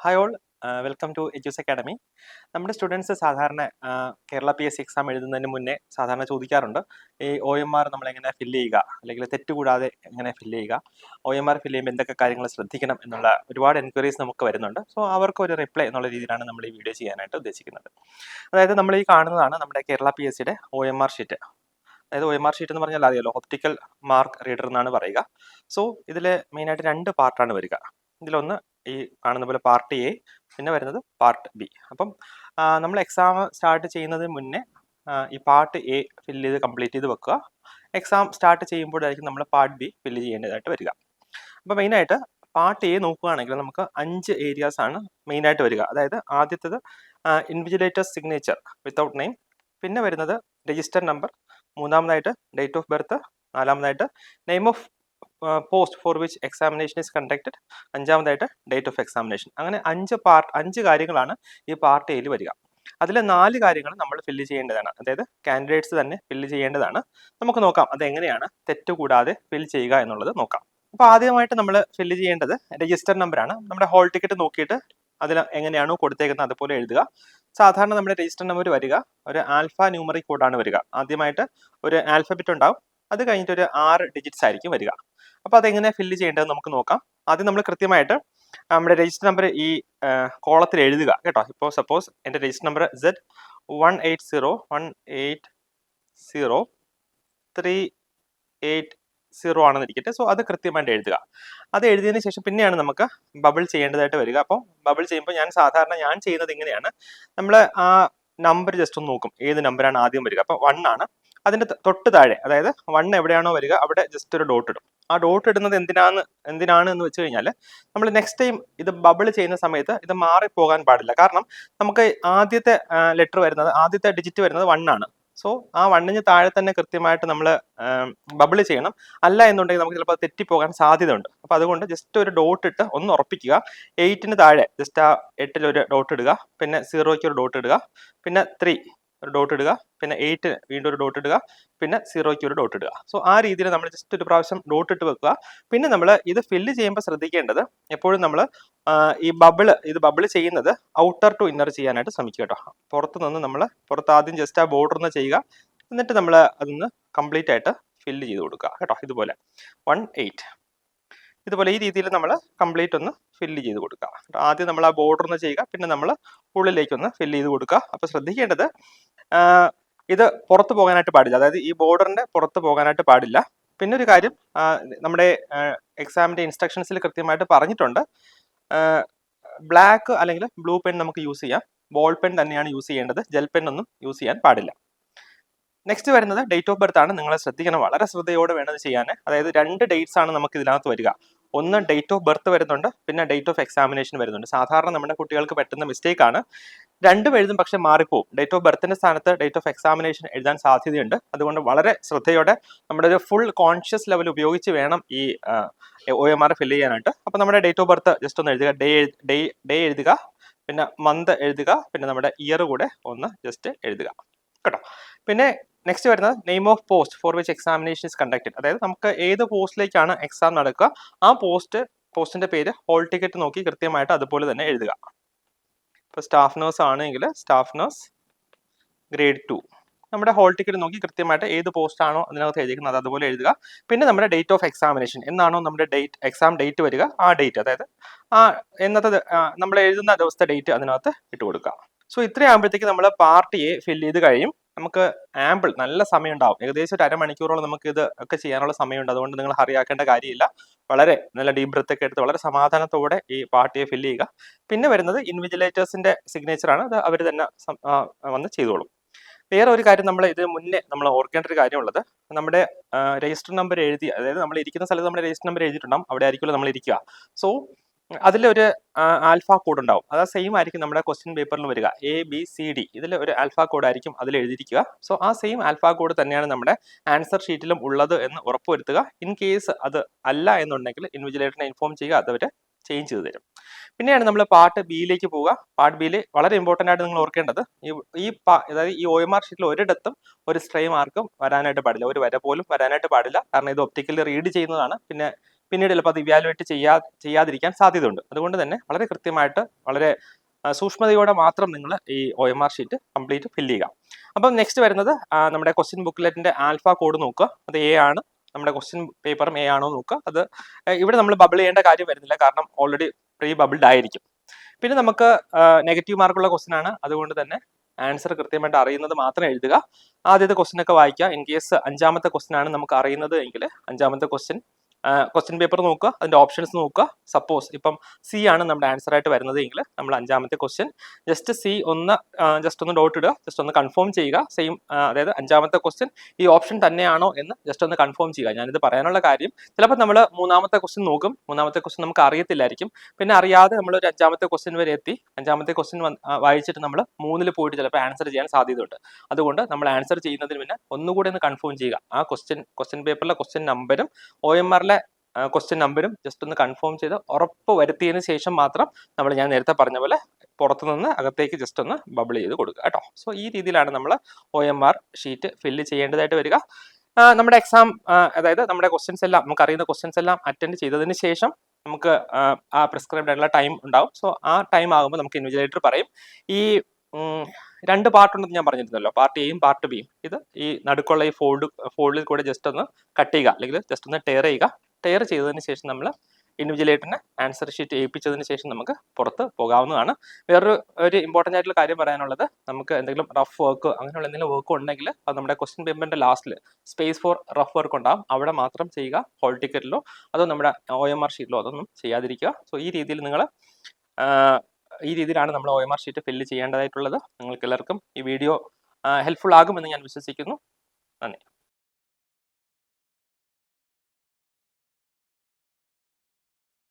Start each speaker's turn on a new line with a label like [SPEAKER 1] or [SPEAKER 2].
[SPEAKER 1] Hi all, welcome to Edus academy. നമ്മുടെ students സാധാരണ Kerala P S C exam എഴുതുന്നതിന് മുന്നേ സാധാരണ ചോദിക്കാറുണ്ട്, ഈ ഒ എം ആർ നമ്മൾ എങ്ങനെ ഫില്ല് ചെയ്യുക, അല്ലെങ്കിൽ തെറ്റുകൂടാതെ എങ്ങനെ ഫില്ല് ചെയ്യുക, ഒ എം ആർ ഫില്ല് ചെയ്യുമ്പോൾ എന്തൊക്കെ കാര്യങ്ങൾ ശ്രദ്ധിക്കണം എന്നുള്ള ഒരുപാട് എൻക്വയറീസ് നമുക്ക് വരുന്നുണ്ട്. സോ അവർക്ക് ഒരു റിപ്ലൈ എന്നുള്ള രീതിയിലാണ് നമ്മൾ ഈ വീഡിയോ ചെയ്യാനായിട്ട് ഉദ്ദേശിക്കുന്നത്. അതായത് നമ്മൾ ഈ കാണുന്നതാണ് നമ്മുടെ കേരള പി എസ് സിയുടെ ഒ എം ആർ ഷീറ്റ്. അതായത് ഒ എം ആർ ഷീറ്റ് എന്ന് പറഞ്ഞാൽ അറിയാലോ, ഒപ്റ്റിക്കൽ മാർക്ക് റീഡർ എന്നാണ് പറയുക. സോ ഇതിൽ മെയിനായിട്ട് രണ്ട് പാർട്ടാണ് വരിക. ഇതിലൊന്ന് ഈ കാണുന്ന പോലെ പാർട്ട് എ, പിന്നെ വരുന്നത് പാർട്ട് ബി. അപ്പം നമ്മൾ എക്സാം സ്റ്റാർട്ട് ചെയ്യുന്നതിന് മുന്നേ ഈ പാർട്ട് എ ഫില്ല് ചെയ്ത് കംപ്ലീറ്റ് ചെയ്ത് വെക്കുക. എക്സാം സ്റ്റാർട്ട് ചെയ്യുമ്പോഴായിരിക്കും നമ്മൾ പാർട്ട് ബി ഫില്ല് ചെയ്യേണ്ടതായിട്ട് വരിക. അപ്പോൾ മെയിനായിട്ട് പാർട്ട് എ നോക്കുകയാണെങ്കിൽ നമുക്ക് 5 ഏരിയാസ് ആണ് മെയിനായിട്ട് വരിക. അതായത് ആദ്യത്തേത് ഇൻവിജിലേറ്റേഴ്സ് സിഗ്നേച്ചർ വിത്തൗട്ട് നെയിം, പിന്നെ വരുന്നത് രജിസ്റ്റർ നമ്പർ, മൂന്നാമതായിട്ട് ഡേറ്റ് ഓഫ് ബർത്ത്, നാലാമതായിട്ട് name of post for which examination is conducted, അഞ്ചാമതായിട്ട് ഡേറ്റ് ഓഫ് എക്സാമിനേഷൻ. അങ്ങനെ 5 കാര്യങ്ങളാണ് ഈ പാർട്ട് എയിൽ വരിക. അതിൽ 4 കാര്യങ്ങൾ നമ്മൾ ഫില്ല് ചെയ്യേണ്ടതാണ്, അതായത് കാൻഡിഡേറ്റ്സ് തന്നെ ഫില്ല് ചെയ്യേണ്ടതാണ്. നമുക്ക് നോക്കാം അതെങ്ങനെയാണ് തെറ്റുകൂടാതെ ഫില്ല് ചെയ്യുക എന്നുള്ളത് നോക്കാം. അപ്പോൾ ആദ്യമായിട്ട് നമ്മൾ ഫില്ല് ചെയ്യേണ്ടത് രജിസ്റ്റർ നമ്പറാണ്. നമ്മുടെ ഹോൾ ടിക്കറ്റ് നോക്കിയിട്ട് അതിൽ എങ്ങനെയാണോ കൊടുത്തേക്കുന്നത് അതുപോലെ എഴുതുക. സാധാരണ നമ്മുടെ രജിസ്റ്റർ നമ്പർ വരിക ഒരു ആൽഫ ന്യൂമറിക് കോഡാണ് വരിക. ആദ്യമായിട്ട് ഒരു ആൽഫബറ്റ് ഉണ്ടാവും, അത് കഴിഞ്ഞിട്ട് ഒരു 6 ഡിജിറ്റ്സ് ആയിരിക്കും വരിക. അപ്പോൾ അതെങ്ങനെ ഫില്ല് ചെയ്യേണ്ടത് നമുക്ക് നോക്കാം. ആദ്യം നമ്മൾ കൃത്യമായിട്ട് നമ്മുടെ രജിസ്റ്റർ നമ്പർ ഈ കോളത്തിൽ എഴുതുക കേട്ടോ. ഇപ്പോൾ സപ്പോസ് എൻ്റെ രജിസ്റ്റർ നമ്പർ Z 180 180 380 ആണെന്നിരിക്കട്ടെ. സോ അത് കൃത്യമായിട്ട് എഴുതുക. അത് എഴുതിയതിന് ശേഷം പിന്നെയാണ് നമുക്ക് ബബിൾ ചെയ്യേണ്ടതായിട്ട് വരിക. അപ്പോൾ ബബിൾ ചെയ്യുമ്പോൾ ഞാൻ ചെയ്യുന്നത് ഇങ്ങനെയാണ്. നമ്മൾ ആ നമ്പർ ജസ്റ്റ് ഒന്ന് നോക്കും, ഏത് നമ്പറാണ് ആദ്യം വരിക. അപ്പോൾ 1 ആണ്. അതിന്റെ തൊട്ട് താഴെ, അതായത് 1 എവിടെയാണോ വരിക അവിടെ ജസ്റ്റ് ഒരു ഡോട്ട് ഇടും. ആ ഡോട്ട് ഇടുന്നത് എന്തിനാണ് എന്ന് വെച്ച് കഴിഞ്ഞാൽ, നമ്മൾ നെക്സ്റ്റ് ടൈം ഇത് ബബിൾ ചെയ്യുന്ന സമയത്ത് ഇത് മാറിപ്പോകാൻ പാടില്ല. കാരണം നമുക്ക് ആദ്യത്തെ ലെറ്റർ വരുന്നത്, ആദ്യത്തെ ഡിജിറ്റ് വരുന്നത് 1 ആണ്. സോ ആ 1ന് താഴെ തന്നെ കൃത്യമായിട്ട് നമ്മൾ ബബിൾ ചെയ്യണം. അല്ല എന്നുണ്ടെങ്കിൽ നമുക്ക് ചിലപ്പോൾ തെറ്റിപ്പോകാൻ സാധ്യതയുണ്ട്. അപ്പോൾ അതുകൊണ്ട് ജസ്റ്റ് ഒരു ഡോട്ട് ഇട്ട് ഒന്ന് ഉറപ്പിക്കുക. 8ന് താഴെ ജസ്റ്റ് ആ 8ൽ ഒരു ഡോട്ട് ഇടുക, പിന്നെ 0ക്ക് ഒരു ഡോട്ട് ഇടുക, പിന്നെ 3 ഒരു ഡോട്ട് ഇടുക, പിന്നെ 8ന് വീണ്ടും ഒരു ഡോട്ട് ഇടുക, പിന്നെ 0ക്ക് ഒരു ഡോട്ട് ഇടുക. സോ ആ രീതിയിൽ നമ്മൾ ജസ്റ്റ് ഒരു പ്രാവശ്യം ഡോട്ട് ഇട്ട് വെക്കുക. പിന്നെ നമ്മൾ ഇത് ഫില്ല് ചെയ്യുമ്പോൾ ശ്രദ്ധിക്കേണ്ടത്, എപ്പോഴും നമ്മൾ ഇത് ബബിൾ ചെയ്യുന്നത് ഔട്ടർ ടു ഇന്നർ ചെയ്യാനായിട്ട് ശ്രമിക്കുക കേട്ടോ. പുറത്ത് ആദ്യം ജസ്റ്റ് ആ ബോർഡർ ഒന്ന് ചെയ്യുക, എന്നിട്ട് നമ്മൾ അതൊന്ന് കംപ്ലീറ്റ് ആയിട്ട് ഫില്ല് ചെയ്ത് കൊടുക്കുക കേട്ടോ. ഇതുപോലെ 180 ഇതുപോലെ ഈ രീതിയിൽ നമ്മൾ കംപ്ലീറ്റ് ഒന്ന് ഫില്ല് ചെയ്ത് കൊടുക്കുക. ആദ്യം നമ്മൾ ആ ബോർഡർ ഒന്ന് ചെയ്യുക, പിന്നെ നമ്മൾ ഉള്ളിലേക്കൊന്ന് ഫില്ല് ചെയ്ത് കൊടുക്കുക. അപ്പോൾ ശ്രദ്ധിക്കേണ്ടത്, ഇത് പുറത്ത് പോകാനായിട്ട് പാടില്ല, അതായത് ഈ ബോർഡറിന്റെ പുറത്ത് പോകാനായിട്ട് പാടില്ല. പിന്നെ ഒരു കാര്യം, നമ്മുടെ എക്സാമിന്റെ ഇൻസ്ട്രക്ഷൻസിൽ കൃത്യമായിട്ട് പറഞ്ഞിട്ടുണ്ട്, ബ്ലാക്ക് അല്ലെങ്കിൽ ബ്ലൂ പെൻ നമുക്ക് യൂസ് ചെയ്യാം, ബോൾ പെൻ തന്നെയാണ് യൂസ് ചെയ്യേണ്ടത്, ജെൽ പെൻ ഒന്നും യൂസ് ചെയ്യാൻ പാടില്ല. നെക്സ്റ്റ് വരുന്നത് ഡേറ്റ് ഓഫ് ബർത്ത് ആണ്. നിങ്ങൾ ശ്രദ്ധിക്കണം, വളരെ ശ്രദ്ധയോടെ വേണം ഇത് ചെയ്യാൻ. അതായത് 2 ഡേറ്റ്സ് ആണ് നമുക്ക് ഇതിനകത്ത് വരിക. ഒന്ന് ഡേറ്റ് ഓഫ് ബർത്ത് വരുന്നുണ്ട്, പിന്നെ ഡേറ്റ് ഓഫ് എക്സാമിനേഷൻ വരുന്നുണ്ട്. സാധാരണ നമ്മുടെ കുട്ടികൾക്ക് പറ്റുന്ന മിസ്റ്റേക്ക് ആണ്, രണ്ടും എഴുതും പക്ഷെ മാറിപ്പോവും. ഡേറ്റ് ഓഫ് ബർത്തിന്റെ സ്ഥാനത്ത് ഡേറ്റ് ഓഫ് എക്സാമിനേഷൻ എഴുതാൻ സാധ്യതയുണ്ട്. അതുകൊണ്ട് വളരെ ശ്രദ്ധയോടെ നമ്മുടെ ഒരു ഫുൾ കോൺഷ്യസ് ലെവൽ ഉപയോഗിച്ച് വേണം ഈ ഒ എം ആർ ഫില്ല് ചെയ്യാനായിട്ട്. അപ്പോൾ നമ്മുടെ ഡേറ്റ് ഓഫ് ബർത്ത് ജസ്റ്റ് ഒന്ന് എഴുതുക, ഡേ എഴുതുക, പിന്നെ മന്ത് എഴുതുക, പിന്നെ നമ്മുടെ ഇയർ കൂടെ ഒന്ന് ജസ്റ്റ് എഴുതുക കേട്ടോ. പിന്നെ നെക്സ്റ്റ് വരുന്നത് name of post for which examination is conducted. അതായത് നമുക്ക് ഏത് പോസ്റ്റിലേക്കാണ് എക്സാം നടക്കുക, ആ പോസ്റ്റിന്റെ പേര് ഹോൾ ടിക്കറ്റ് നോക്കി കൃത്യമായിട്ട് അതുപോലെ തന്നെ എഴുതുക. ഇപ്പോൾ സ്റ്റാഫ് നഴ്സ് ആണെങ്കിൽ സ്റ്റാഫ് നഴ്സ് ഗ്രേഡ് 2, നമ്മുടെ ഹോൾ ടിക്കറ്റ് നോക്കി കൃത്യമായിട്ട് ഏത് പോസ്റ്റ് ആണോ അതിനകത്ത് എഴുതിക്കുന്നത് അത് അതുപോലെ എഴുതുക. പിന്നെ നമ്മുടെ ഡേറ്റ് ഓഫ് എക്സാമിനേഷൻ, എന്നാണോ നമ്മുടെ എക്സാം ഡേറ്റ് വരിക ആ ഡേറ്റ്, അതായത് എന്നത്തെ നമ്മൾ എഴുതുന്ന ദിവസത്തെ ഡേറ്റ് അതിനകത്ത് ഇട്ട് കൊടുക്കുക. സോ ഇത്രയാകുമ്പോഴത്തേക്ക് നമ്മൾ പാർട്ട് എ ഫില്ല് ചെയ്ത് കഴിയും. നമുക്ക് നല്ല സമയം ഉണ്ടാവും, ഏകദേശം ഒരു അരമണിക്കൂറോളം നമുക്ക് ഇത് ഒക്കെ ചെയ്യാനുള്ള സമയമുണ്ട്. അതുകൊണ്ട് നിങ്ങൾ ഹറിയാക്കേണ്ട കാര്യമില്ല. വളരെ നല്ല ഡീപ് ബ്രെത്ത് ഒക്കെ എടുത്ത് വളരെ സമാധാനത്തോടെ ഈ പാർട്ട് എ ഫില്ല് ചെയ്യുക. പിന്നെ വരുന്നത് ഇൻവിജിലേറ്റേഴ്സിന്റെ സിഗ്നേച്ചർ ആണ്, അത് അവർ തന്നെ വന്ന് ചെയ്തോളും. വേറെ ഒരു കാര്യം നമ്മൾ ഓർക്കേണ്ട ഒരു കാര്യമുള്ളത്, നമ്മുടെ രജിസ്റ്റർ നമ്പർ എഴുതി, അതായത് നമ്മൾ ഇരിക്കുന്ന സ്ഥലത്ത് നമ്മുടെ രജിസ്റ്റർ നമ്പർ എഴുതിയിട്ടുണ്ടാവും, അവിടെ ആയിരിക്കുമല്ലോ നമ്മൾ ഇരിക്കുക. സോ അതിലൊരു ആൽഫ കോഡ് ഉണ്ടാവും, അത് സെയിം ആയിരിക്കും നമ്മുടെ ക്വസ്റ്റ്യൻ പേപ്പറിൽ വരിക. ABCD ഇതിൽ ഒരു ആൽഫ കോഡ് ആയിരിക്കും അതിൽ എഴുതിയിരിക്കുക. സോ ആ സെയിം ആൽഫ കോഡ് തന്നെയാണ് നമ്മുടെ ആൻസർ ഷീറ്റിലും ഉള്ളത് എന്ന് ഉറപ്പുവരുത്തുക. ഇൻ കേസ് അത് അല്ല എന്നുണ്ടെങ്കിൽ ഇൻവിജിലേറ്ററിനെ ഇൻഫോം ചെയ്യുക, അതവർ ചേഞ്ച് ചെയ്ത് തരും. പിന്നെയാണ് നമ്മൾ പാർട്ട് ബിയിലേക്ക് പോവുക. പാർട്ട് ബിയിൽ വളരെ ഇമ്പോർട്ടൻ്റ് ആയിട്ട് നിങ്ങൾ ഓർക്കേണ്ടത്, അതായത് ഈ ഒ എം ആർ ഷീറ്റിൽ ഒരിടത്തും ഒരു സ്ട്രേ മാർക്കും വരാനായിട്ട് പാടില്ല, ഒരു വര പോലും വരാനായിട്ട് പാടില്ല. കാരണം ഇത് ഒപ്റ്റിക്കലി റീഡ് ചെയ്യുന്നതാണ്. പിന്നെ പിന്നീട് ചിലപ്പോൾ അത് ഇവാലുവേറ്റ് ചെയ്യാതിരിക്കാൻ സാധ്യതയുണ്ട്. അതുകൊണ്ട് തന്നെ വളരെ കൃത്യമായിട്ട് വളരെ സൂക്ഷ്മതയോടെ മാത്രം നിങ്ങൾ ഈ OMR ഷീറ്റ് കംപ്ലീറ്റ് ഫില്ല് ചെയ്യുക. അപ്പം നെക്സ്റ്റ് വരുന്നത് നമ്മുടെ ക്വസ്റ്റ്യൻ ബുക്ക്ലെറ്റിന്റെ ആൽഫ കോഡ് നോക്കുക. അത് A ആണ്. നമ്മുടെ ക്വസ്റ്റ്യൻ പേപ്പറും A ആണോ നോക്കുക. അത് ഇവിടെ നമ്മൾ ബബിൾ ചെയ്യേണ്ട കാര്യം വരുന്നില്ല, കാരണം ഓൾറെഡി പ്രീ ബബിൾഡ് ആയിരിക്കും. പിന്നെ നമുക്ക് നെഗറ്റീവ് മാർക്കുള്ള ക്വസ്റ്റ്യൻ ആണ്. അതുകൊണ്ട് തന്നെ ആൻസർ കൃത്യമായിട്ട് അറിയുന്നത് മാത്രം എഴുതുക. ആദ്യത്തെ ക്വസ്റ്റ്യൻ ഒക്കെ വായിക്കുക. ഇൻ കേസ് അഞ്ചാമത്തെ ക്വസ്റ്റ്യൻ ആണ് നമുക്ക് അറിയുന്നത് എങ്കിൽ അഞ്ചാമത്തെ ക്വസ്റ്റ്യൻ പേപ്പർ നോക്കുക, അതിന്റെ ഓപ്ഷൻസ് നോക്കുക. സപ്പോസ് ഇപ്പം C ആണ് നമ്മുടെ ആൻസർ ആയിട്ട് വരുന്നത് എങ്കിൽ നമ്മൾ അഞ്ചാമത്തെ ക്വസ്റ്റ്യൻ ജസ്റ്റ് C ജസ്റ്റ് ഒന്ന് ഡോട്ട് ഇടുക, ജസ്റ്റ് ഒന്ന് കൺഫേം ചെയ്യുക. സെയിം അതായത് അഞ്ചാമത്തെ ക്വസ്റ്റ്യൻ ഈ ഓപ്ഷൻ തന്നെയാണോ എന്ന് ജസ്റ്റ് ഒന്ന് കൺഫേം ചെയ്യുക. ഞാനിത് പറയാനുള്ള കാര്യം, ചിലപ്പോൾ നമ്മൾ മൂന്നാമത്തെ ക്വസ്റ്റ്യൻ നോക്കും, മൂന്നാമത്തെ ക്വസ്റ്റ്യൻ നമുക്ക് അറിയത്തില്ലായിരിക്കും. പിന്നെ അറിയാതെ നമ്മൾ ഒരു അഞ്ചാമത്തെ ക്വസ്റ്റ്യൻ വരെ എത്തി, അഞ്ചാമത്തെ ക്വസ്റ്റ്യൻ വായിച്ചിട്ട് നമ്മൾ 3 പോയിട്ട് ചിലപ്പോൾ ആൻസർ ചെയ്യാൻ സാധ്യതയുണ്ട്. അതുകൊണ്ട് നമ്മൾ ആൻസർ ചെയ്യുന്നതിന് പിന്നെ ഒന്നുകൂടി ഒന്ന് കൺഫേം ചെയ്യുക. ആ ക്വസ്റ്റ്യൻ പേപ്പറിലെ ക്വസ്റ്റ്യൻ നമ്പരും OMR ക്വസ്റ്റ്യൻ നമ്പരും ജസ്റ്റ് ഒന്ന് കൺഫേം ചെയ്ത് ഉറപ്പ് വരുത്തിയതിന് ശേഷം മാത്രം ഞാൻ നേരത്തെ പറഞ്ഞ പോലെ പുറത്തുനിന്ന് അകത്തേക്ക് ജസ്റ്റ് ഒന്ന് ബബിൾ ചെയ്ത് കൊടുക്കുക കേട്ടോ. സോ ഈ രീതിയിലാണ് നമ്മൾ OMR ഷീറ്റ് ഫില്ല് ചെയ്യേണ്ടതായിട്ട് വരിക. നമ്മുടെ എക്സാം അതായത് നമ്മുടെ ക്വസ്റ്റ്യൻസ് എല്ലാം നമുക്ക് അറിയുന്ന ക്വസ്റ്റ്യൻസ് എല്ലാം അറ്റൻഡ് ചെയ്തതിന് ശേഷം നമുക്ക് ആ പ്രിസ്ക്രൈബ്ഡ് ആയിട്ടുള്ള ടൈം ഉണ്ടാവും. സോ ആ ടൈം ആകുമ്പോൾ നമുക്ക് ഇൻവിജിലേറ്റർ പറയും. ഈ 2 പാർട്ട് ഉണ്ടെന്ന് ഞാൻ പറഞ്ഞിരുന്നല്ലോ, പാർട്ട് Aയും പാർട്ട് Bയും. ഇത് ഈ നടുക്കുള്ള ഈ ഫോൾഡിൽ കൂടെ ജസ്റ്റ് ഒന്ന് കട്ട് ചെയ്യുക, അല്ലെങ്കിൽ ജസ്റ്റ് ഒന്ന് ടയർ ചെയ്യുക. ടയർ ചെയ്തതിന് ശേഷം നമ്മൾ ഇൻവിജിലേറ്ററിന് ആൻസർ ഷീറ്റ് ഏൽപ്പിച്ചതിന് ശേഷം നമുക്ക് പുറത്ത് പോകാവുന്നതാണ്. ഒരു ഇമ്പോർട്ടൻ്റ് ആയിട്ടുള്ള കാര്യം പറയാനുള്ളത്, നമുക്ക് എന്തെങ്കിലും റഫ് വർക്ക് അങ്ങനെയുള്ള എന്തെങ്കിലും വർക്ക് ഉണ്ടെങ്കിൽ അത് നമ്മുടെ ക്വസ്റ്റ്യൻ പേപ്പറിന്റെ ലാസ്റ്റിൽ സ്പേസ് ഫോർ റഫ് വർക്ക് ഉണ്ടാകും, അവിടെ മാത്രം ചെയ്യുക. ഹോൾ ടിക്കറ്റിലോ അതോ നമ്മുടെ OMR ഷീറ്റിലോ അതൊന്നും ചെയ്യാതിരിക്കുക. സോ ഈ രീതിയിലാണ് നമ്മൾ OMR ഷീറ്റ് ഫില്ല് ചെയ്യേണ്ടതായിട്ടുള്ളത്. നിങ്ങൾക്ക് എല്ലാവർക്കും ഈ വീഡിയോ ഹെൽപ്ഫുൾ ആകുമെന്ന് ഞാൻ വിശ്വസിക്കുന്നു. നന്ദി.